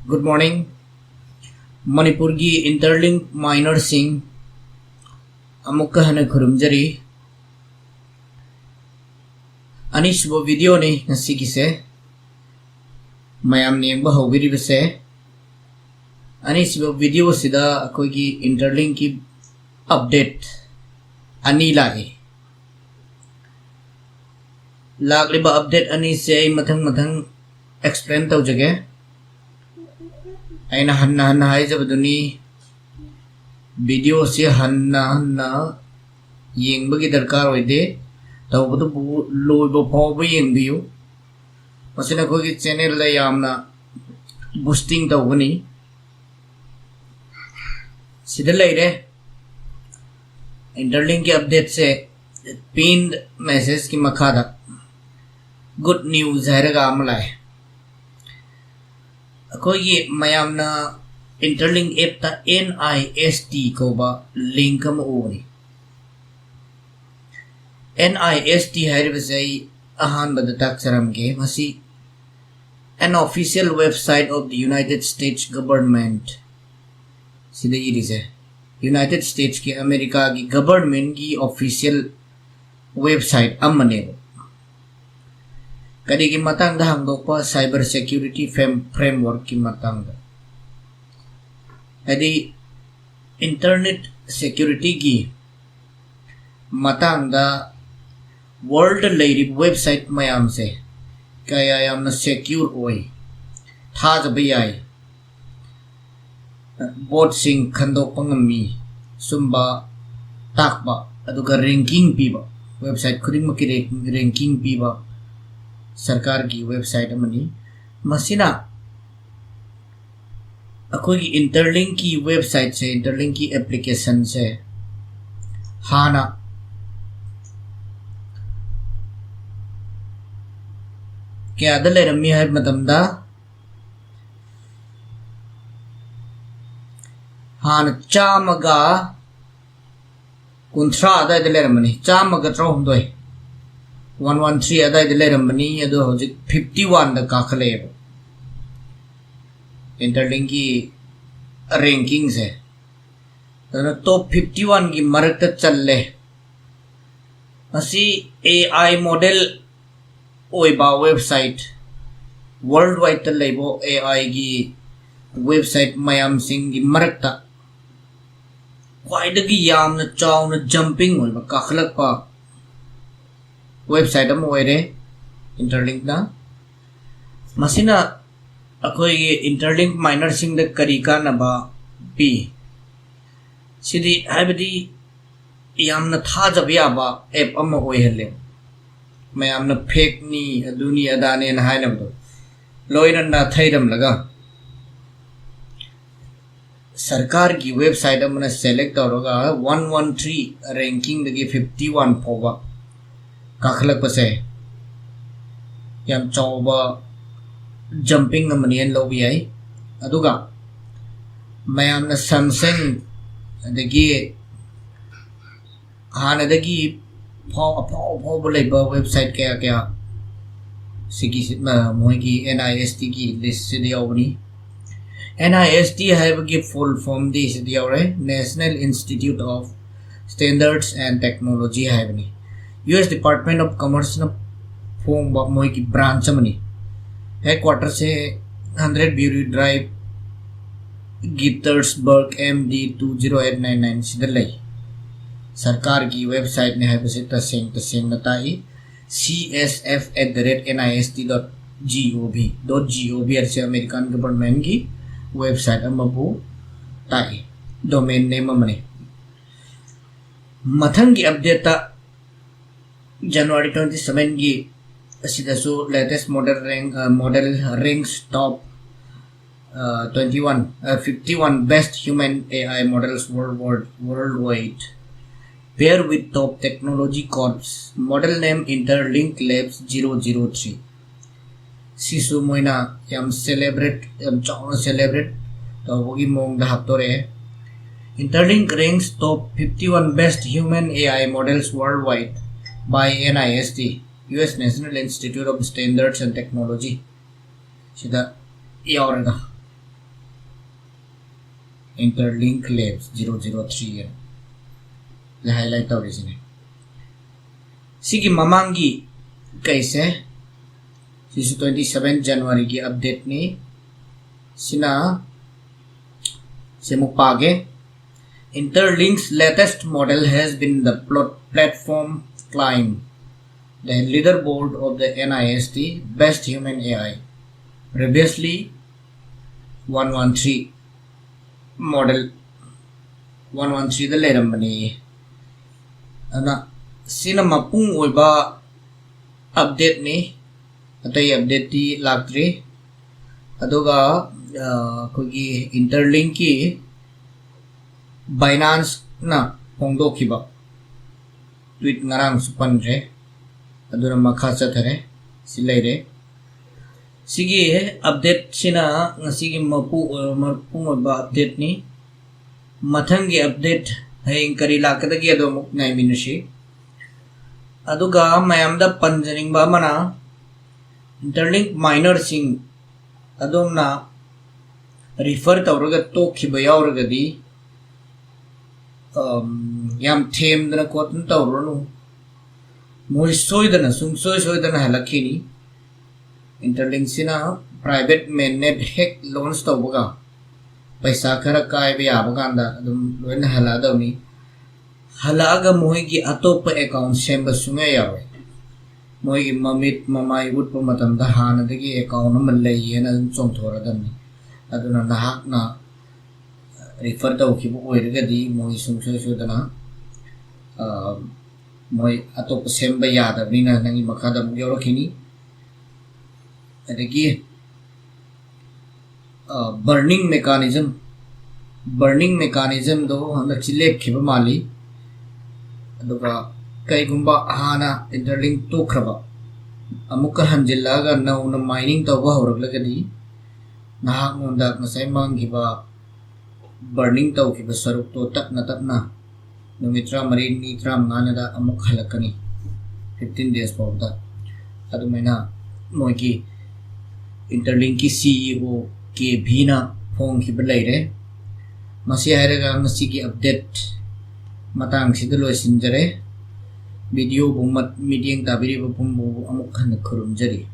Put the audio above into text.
Good morning. Manipurgi interlink minor sing amukka hana khurumjari. Anisbo video ni nasigi se mayam niyengba hawbiri base. Anisbo video sida akoigi interlink ki update ani lai. Lagliba update ani se mathang explain tau jage. Aina hanna hai jabaduni video se hanna yengbagi darkar oide tawbadu loibo pawba yengbiyu masina kogi channel la yamna boosting tawbani sida leire interlink ki update se pinned message ki makhada good news hairaga amalai कोई मयामना interlink app ता NIST को बा link में ओनी NIST है रिवज़ाई आहान बदताक सरम के मसी an official website of the United States government सीधे ये रिज़े United States की अमेरिका की government की official website अम्मने kadi ki matang da hangdok pa cyber security framework ki matang da kadi internet security ki matang da world lady website mayam se kaya yamna secure oi tha jabai ai bot sing khandok pangami sumba takba aduga ranking piba website khuding maki ranking piba सरकार की website money मसीना अकोई की interlink की website से interlink की application से हाना क्या अदले rummy है मतमदा हान चामगा कुंत्रा अदा अदले रम्मी चामगा ट्रो हम दोई 113 अदाय दिले रमनी अदो होजिक 51 द काखले इंटरलिंक की रैंकिंग से टॉप 51 की मरक चलले असी AI मॉडल ओइबा वेबसाइट वर्ल्ड वाइड तलेबो AI की वेबसाइट मयाम सिंह की मरक ता क्वाइडगी यामना चावना जंपिंग ओइबा काखलक पा वेबसाइट अम ओइरे इंटरलिंक ना मसिना अकोई इंटरलिंक माइनर सिंग द करिका नबा पी सिदी हाइबदी यामना था जबियाबा एप अम ओइहले मयामना फेक नी अदुनी अदाने न हाइनबदो लोइरन ना थैरम लगा सरकार की वेबसाइट अमना सेलेक्ट तौरगा 113 रैंकिंग दगी 51 फोबा काखलक पसे याम चौबा जंपिंग अमनियन लोबी आई अदुगा मयामना सैमसंग दगी हानदगी फौ लेबा वेबसाइट क्या सिगी मोइगी NIST की लिस्ट से दियावनी NIST है बगी फुल फॉर्म दी से दियावरे National Institute of Standards and Technology है बनी US डिपार्टमेंट ऑफ कॉमर्स न फोंग बा मोई की ब्रांच मनी हेडक्वार्टर से 100 ब्यूरी ड्राइव गिटर्सबर्ग MD 20899 सिदलई सरकार की वेबसाइट ने है बसे तसेंग नताई csf@nist.gov से अमेरिकन गवर्नमेंट की वेबसाइट अमबू ताई डोमेन नेम मने मथंग की अपडेट January 27 की असिदसु latest model ranks top 51 best human AI models worldwide pair with top technology corps model name interlink labs 003 sisu moina yam celebrate yam chauna celebrate to wogi mong da haptore interlink ranks top 51 best human AI models worldwide by NIST US National Institute of Standards and Technology sida yaurada Interlink Labs 003 le highlight tau resine sigi mamangi kaise sisi 27 January ki update ni sina semupage Interlink's latest model has been the platform climb the leaderboard of the NIST Best Human AI. Previously 113 model 113 the lerambani ana sina mapung oiba update ni atai update ti lagtre aduga kogi Interlink ki Binance na pongdokhiba tweet ngarang supanre aduna makha chathare silaire sigi update sina ngasigi mapung oiba update ni mathangi update haying kari lakadagi adumuk nai minushi aduga mayamda panjaningba mana Interlink miner sing adumna refer tawraga tokhiba yawragadi yam them dana kotun tawronu moi soidana soidana halakhini Interlink sina private mainnet hack launch tawbaga paisa khara kai be abaganda adum loina haladawni halaga moigi atopa account semba sunga yawe moigi mamit mamai utpa matamda hanadagi account man leyena chongthoradamni aduna nahakna refer tawkhibu oiragadi moi soidana moi atopa semba yadabnina nangi makhada yorokhini adagi burning mechanism do handa chilep khiba mali aduga kai gumba hana Interlink to khraba amuka hanjillaga nauna mining tawba horaglagadi nahak ngonda ngasai manghiba burning tawkhiba saruk to tapna numitra marin ni tram nganada amuk halakani 15 days pawda adumena moigi Interlink ki CEO ke bhina phong ki belaire masi hairaga masi ki update matang sida loisinjare video bumat meeting tabiri bumbu amuk khan khurumjari